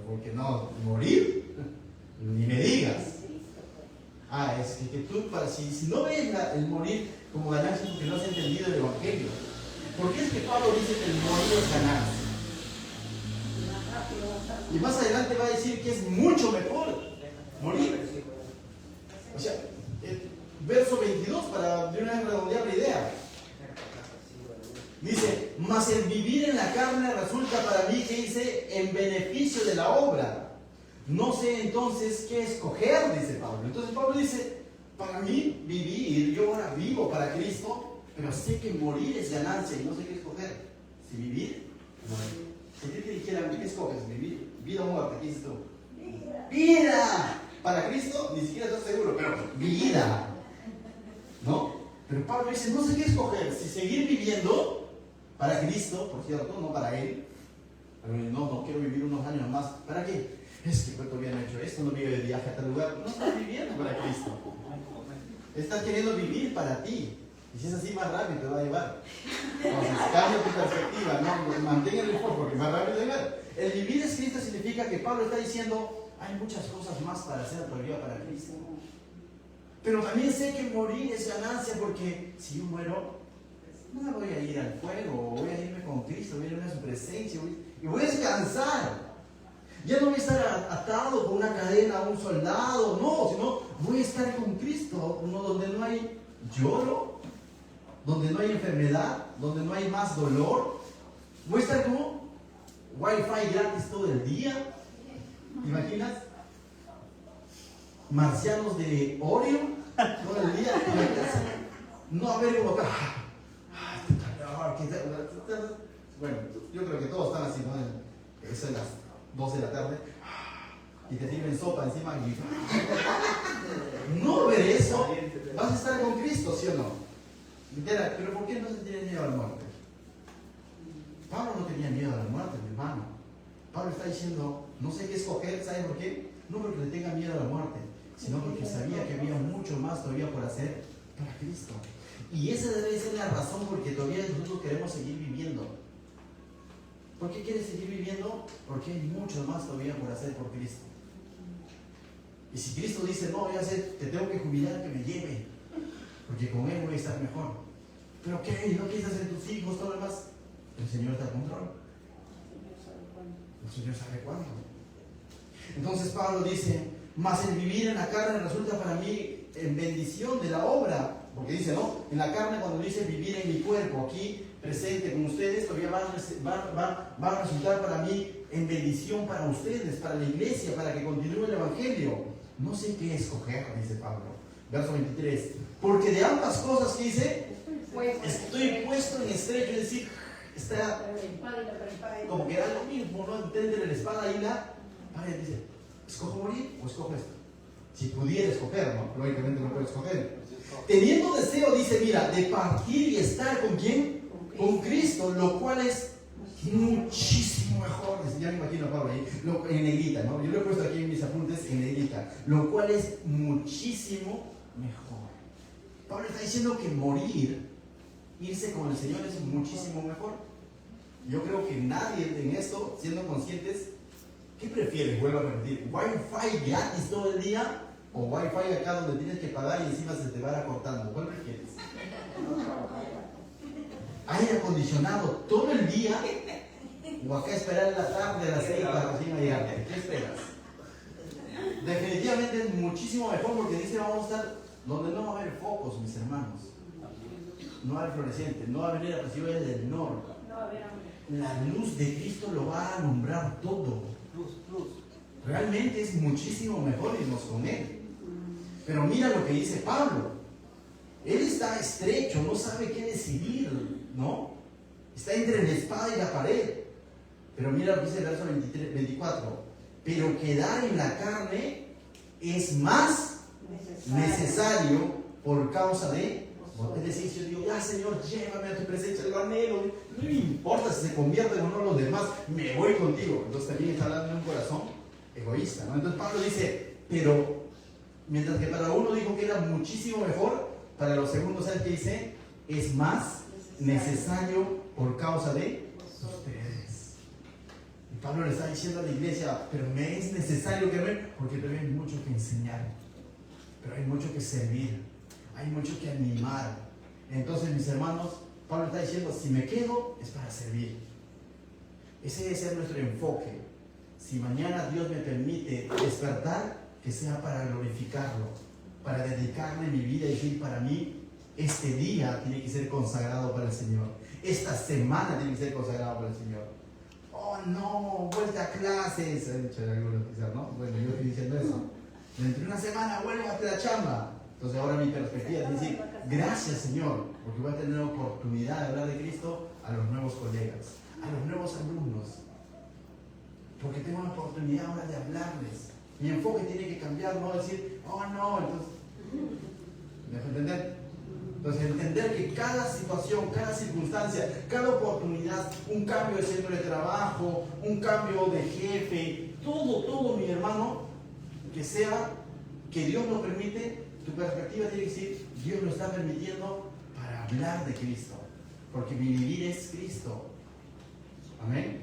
porque no, morir, ni me digas. Es que tú, si no ves el morir como ganancia, porque no has entendido el Evangelio. ¿Por qué es que Pablo dice que el morir es ganancia? Y más adelante va a decir que es mucho mejor morir. O sea, verso 22, para de una vez redondear la idea. Dice, mas el vivir en la carne resulta para mí, que dice, en beneficio de la obra. No sé entonces qué escoger, dice Pablo. Entonces Pablo dice, para mí vivir, yo ahora vivo para Cristo, pero sé que morir es ganancia y no sé qué escoger. Si vivir, morir. Si yo te dijera, ¿qué escoges? ¿Vivir? ¿Vida o muerte? ¿Qué dices tú? ¡Vida! Para Cristo ni siquiera estoy seguro, pero vida. ¿No? Pero Pablo dice, no sé qué escoger. Si seguir viviendo para Cristo, por cierto, no para Él. Pero no quiero vivir unos años más. ¿Para qué? Es que pues, todavía no he hecho esto, no vivo de viaje a tal lugar. No estás viviendo para Cristo. Estás queriendo vivir para ti. Y si es así, más rápido te va a llevar. Entonces, cambia tu perspectiva, no, mantén el enfoque, porque más rápido te va a llevar. El vivir es Cristo significa que Pablo está diciendo, hay muchas cosas más para hacer todavía para Cristo. Pero también sé que morir es ganancia, porque si yo muero, no me voy a ir al fuego, voy a irme con Cristo, voy a irme a su presencia, y voy a descansar. Ya no voy a estar atado con una cadena a un soldado, no, sino voy a estar con Cristo, uno donde no hay lloro, donde no hay enfermedad, donde no hay más dolor. Voy a estar como Wi-Fi gratis todo el día. ¿Te imaginas? Marcianos de Oreo todo el día. No a ver como acá. Bueno, yo creo que todos están así, ¿no? Eso es las 12 de la tarde. Y te sirven sopa encima. No ver eso. Vas a estar con Cristo, ¿sí o no? Pero ¿por qué no se tiene miedo a la muerte? Pablo no tenía miedo a la muerte, mi hermano. Pablo está diciendo, no sé qué escoger, ¿sabe por qué? No porque le tenga miedo a la muerte, sino porque sabía que había mucho más todavía por hacer para Cristo. Y esa debe ser la razón por que todavía nosotros queremos seguir viviendo. ¿Por qué quieres seguir viviendo? Porque hay mucho más todavía por hacer por Cristo. Y si Cristo dice, no, voy a hacer, te tengo que jubilar, que me lleve, porque con Él voy a estar mejor. ¿Pero qué? ¿No quieres hacer tus hijos, todo lo demás? El Señor está al control. El Señor sabe cuándo. Entonces Pablo dice, mas el vivir en la carne resulta para mí en bendición de la obra. Porque dice, ¿no? En la carne, cuando dice vivir en mi cuerpo, aquí presente con ustedes, todavía va a resultar para mí en bendición para ustedes, para la iglesia, para que continúe el Evangelio. No sé qué escoger, dice Pablo. Verso 23. Porque de ambas cosas que dice, estoy puesto en estrecho, es decir, está como que era lo mismo, ¿no? Entre la espada y la pared. Dice, ¿escojo morir o escojo esto? Si pudiera escoger, ¿no? Lógicamente no puede escoger. Teniendo deseo, dice, mira, de partir y estar ¿con quién? Con Cristo, lo cual es muchísimo mejor. Ya me imagino a Pablo ahí, en negrita, ¿no? Yo lo he puesto aquí en mis apuntes en negrita, lo cual es muchísimo mejor. Pablo está diciendo que morir, irse con el Señor es muchísimo mejor. Yo creo que nadie en esto, siendo conscientes, ¿qué prefieres? Vuelvo a repetir, ¿Wi-Fi gratis todo el día? ¿O Wi-Fi acá donde tienes que pagar y encima se te va acortando? ¿Cuál prefieres? ¿Aire acondicionado todo el día? ¿O acá esperar en la tarde a las 6 para recién llegar? ¿Qué esperas? Definitivamente es muchísimo mejor porque dice vamos a estar donde no va a haber focos, mis hermanos. No va a haber floreciente, no va a venir a recibir del norte. La luz de Cristo lo va a alumbrar todo. Realmente es muchísimo mejor irnos con Él. Pero mira lo que dice Pablo. Él está estrecho, no sabe qué decidir, ¿no? Está entre la espada y la pared. Pero mira lo que dice el verso 24. Pero quedar en la carne es más necesario por causa de... Es decir, si yo digo, ya Señor, llévame a tu presencia, lo anhelo, no me importa si se convierten o no los demás, me voy contigo. Entonces también está hablando de un corazón egoísta, ¿no? Entonces Pablo dice, pero mientras que para uno dijo que era muchísimo mejor, para los segundos, ¿sabes qué dice? Es más necesario por causa de ustedes. Y Pablo le está diciendo a la iglesia, pero me es necesario que me... Porque todavía hay mucho que enseñar, pero hay mucho que servir. Hay mucho que animar. Entonces, mis hermanos, Pablo está diciendo, si me quedo, es para servir. Ese debe ser nuestro enfoque. Si mañana Dios me permite despertar, que sea para glorificarlo, para dedicarle mi vida y decir, para mí, este día tiene que ser consagrado para el Señor. Esta semana tiene que ser consagrado para el Señor. Oh, no, vuelta a clases. Han dicho algunos quizás, ¿no? Bueno, yo estoy diciendo eso. Dentro de una semana vuelvo a la chamba. Entonces ahora mi perspectiva es decir, gracias Señor, porque voy a tener la oportunidad de hablar de Cristo a los nuevos colegas, a los nuevos alumnos, porque tengo la oportunidad ahora de hablarles. Mi enfoque tiene que cambiar, no decir, oh no, entonces, ¿me dejo entender? Entonces entender que cada situación, cada circunstancia, cada oportunidad, un cambio de centro de trabajo, un cambio de jefe, todo mi hermano, que sea, que Dios nos permite. Tu perspectiva tiene que decir, Dios lo está permitiendo para hablar de Cristo, porque mi vivir es Cristo. Amén.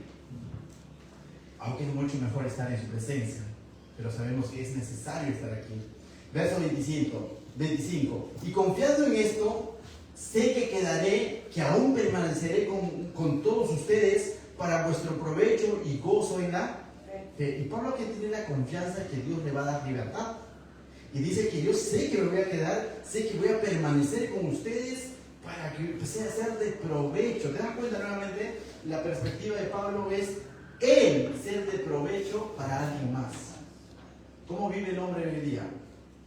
Aunque es mucho mejor estar en su presencia, pero sabemos que es necesario estar aquí. Verso 25. Y confiando en esto, sé que quedaré, que aún permaneceré con todos ustedes para vuestro provecho y gozo en la fe. Y Pablo que tiene la confianza que Dios le va a dar libertad. Y dice que yo sé que me voy a quedar, sé que voy a permanecer con ustedes para que sea ser de provecho. ¿Te das cuenta nuevamente? La perspectiva de Pablo es él ser de provecho para alguien más. ¿Cómo vive el hombre hoy en día?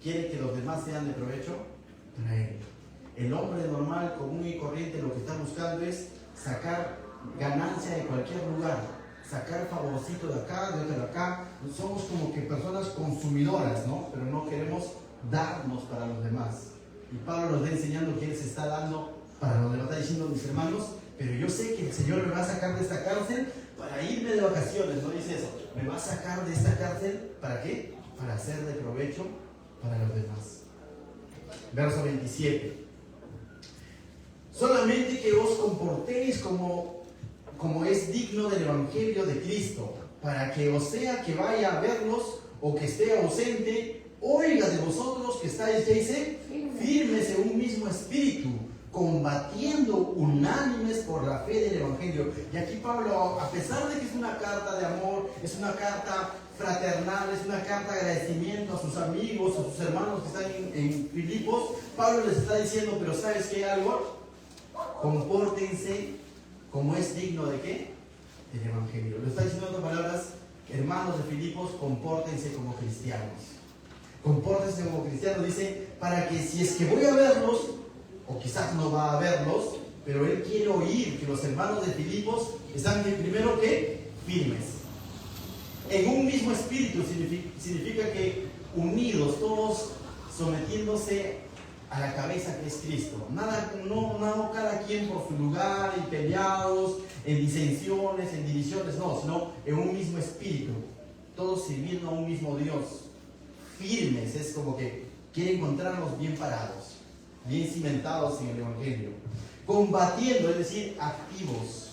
¿Quiere que los demás sean de provecho? Para él. El hombre normal, común y corriente, lo que está buscando es sacar ganancia de cualquier lugar. Sacar favorcito de acá, de otro de acá. Somos como que personas consumidoras, ¿no? Pero no queremos darnos para los demás. Y Pablo nos está enseñando que Él se está dando para los demás. Está diciendo, mis hermanos, pero yo sé que el Señor me va a sacar de esta cárcel para irme de vacaciones. No dice eso. Me va a sacar de esta cárcel, ¿para qué? Para hacer de provecho para los demás. Verso 27. Solamente que os comportéis como es digno del Evangelio de Cristo, para que o sea que vaya a verlos o que esté ausente, oiga de vosotros que estáis, ya dice, firmes en un mismo espíritu, combatiendo unánimes por la fe del Evangelio. Y aquí Pablo, a pesar de que es una carta de amor, es una carta fraternal, es una carta de agradecimiento a sus amigos, a sus hermanos que están en Filipos, Pablo les está diciendo, pero ¿sabes qué? Algo, compórtense como es digno de ¿qué? Del Evangelio. Lo está diciendo en otras palabras, hermanos de Filipos, compórtense como cristianos. Compórtense como cristianos, dice, para que si es que voy a verlos, o quizás no va a verlos, pero él quiere oír que los hermanos de Filipos están primero que firmes. En un mismo espíritu significa que unidos, todos sometiéndose a la cabeza que es Cristo. No cada quien por su lugar, y peleados, en disensiones, en divisiones, no, sino en un mismo espíritu, todos sirviendo a un mismo Dios, firmes. Es como que quiere encontrarnos bien parados, bien cimentados en el Evangelio, combatiendo, es decir, activos,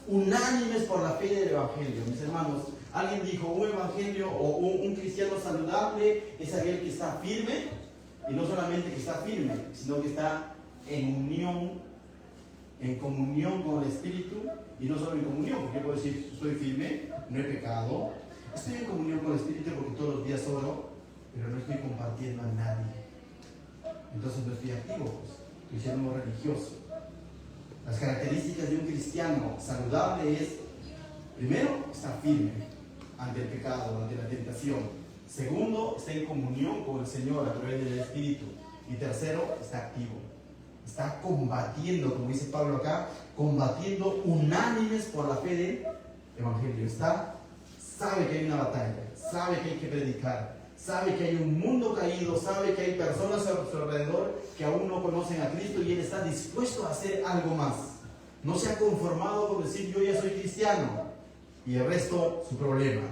unánimes por la fe del Evangelio. Mis hermanos, alguien dijo, un evangelio o un cristiano saludable es aquel que está firme, y no solamente que está firme, sino que está en unión, en comunión con el Espíritu, y no solo en comunión, porque yo puedo decir, estoy firme, no he pecado, estoy en comunión con el Espíritu porque todos los días oro, pero no estoy compartiendo a nadie. Entonces no estoy activo, pues, estoy siendo religioso. Las características de un cristiano saludable es, primero, está firme ante el pecado, ante la tentación. Segundo, está en comunión con el Señor a través del Espíritu. Y tercero, está activo. Está combatiendo, como dice Pablo acá, combatiendo unánimes por la fe del Evangelio. Sabe que hay una batalla, sabe que hay que predicar, sabe que hay un mundo caído, sabe que hay personas a su alrededor que aún no conocen a Cristo, y él está dispuesto a hacer algo más. No se ha conformado con decir, yo ya soy cristiano, y el resto su problema.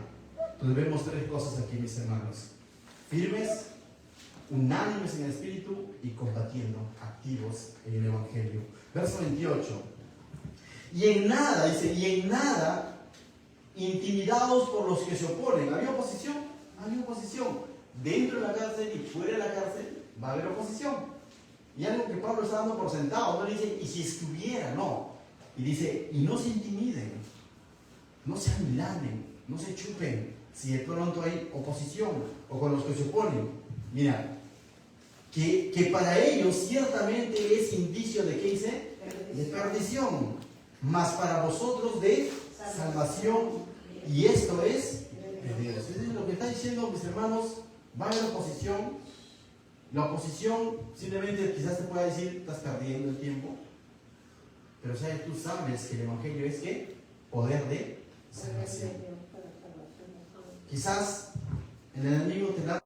Entonces vemos tres cosas aquí, mis hermanos: firmes, unánimes en el Espíritu y combatiendo, activos en el Evangelio. Verso 28. Y en nada, dice, y en nada intimidados por los que se oponen. ¿Había oposición? Había oposición. Dentro de la cárcel y fuera de la cárcel va a haber oposición. Y algo que Pablo está dando por sentado, no dice, y si estuviera, no. Y dice, y no se intimiden, no se amilanen, no se chupen, si de pronto hay oposición o con los que se oponen. Mira, que para ellos ciertamente es indicio de, ¿qué dice? De perdición, mas para vosotros de salvación, y esto es de Dios. Es lo que está diciendo, mis hermanos. Va a haber oposición. La oposición simplemente quizás te pueda decir, estás perdiendo el tiempo, pero ¿sabes? Tú sabes que el Evangelio es ¿qué? Poder de salvación. Quizás el enemigo te da